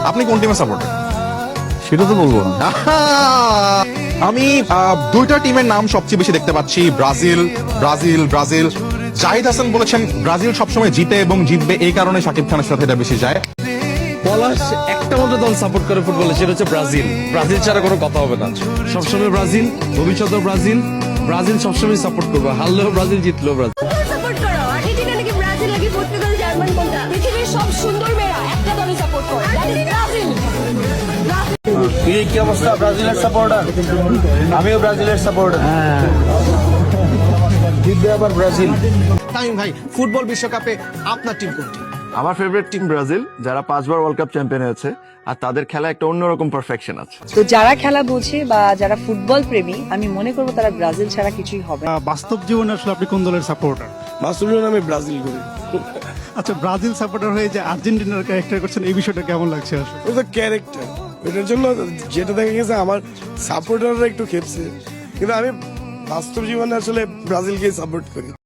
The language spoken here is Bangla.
আপনি কোন টিমের সাপোর্টার? সেটা তো বলবো না। আমি দুইটা টিমের নাম সবচেয়ে বেশি দেখতে পাচ্ছি, Brazil Brazil Brazil. Zahid Hasan বলেছেন ব্রাজিল সবসময় জিতে এবং জিতবে, এই কারণে শাকিব খানের সাথে এটা বেশি যায়। পলাশ একটা মাত্র দল সাপোর্ট করে ফুটবলে, সেটা হচ্ছে ব্রাজিল। ব্রাজিল ছাড়া কোনো কথা হবে না। সবসময় ব্রাজিল, ভবিষ্যতেও ব্রাজিল। ব্রাজিল সবসময় সাপোর্ট করবো, হারলেও ব্রাজিল, জিতলেও ব্রাজিল। সাপোর্ট করো, আর্জেন্টিনা নাকি ব্রাজিল নাকি পর্তুগাল জার্মান কোনটা? পৃথিবীর সব সুন্দর মেয়েরা একটা দলই সাপোর্ট করে, ব্রাজিল। কি অবস্থা? ব্রাজিলের সাপোর্টার, আমিও ব্রাজিলের সাপোর্টার। জিতবে আবার ব্রাজিল। তামিম ভাই, ফুটবল বিশ্বকাপে আপনার টিম কোনটি? আমার ফেভারিট টিম ব্রাজিল, যারা 5 বার ওয়ার্ল্ড কাপ চ্যাম্পিয়ন হয়েছে, আর তাদের খেলা একটা অন্যরকম পারফেকশন আছে। তো যারা খেলা বোঝে বা যারা ফুটবল প্রেমী, আমি মনে করবো তারা ব্রাজিল ছাড়া কিছুই হবে না। বাস্তব জীবনে আসলে আপনি কোন দলের সাপোর্টার? মাসুলুন, আমি ব্রাজিল করি। আচ্ছা, ব্রাজিল সাপোর্টার হয়ে যে আর্জেন্টিনার ক্যারেক্টার করছেন, এই বিষয়টা কেমন লাগছে আসলে? ওটা ক্যারেক্টার, এটার জন্য যেটা দেখা গেছে আমার সাপোর্টাররা একটু খেপছে, কিন্তু আমি বাস্তব জীবনে আসলে ব্রাজিলকে সাপোর্ট করি।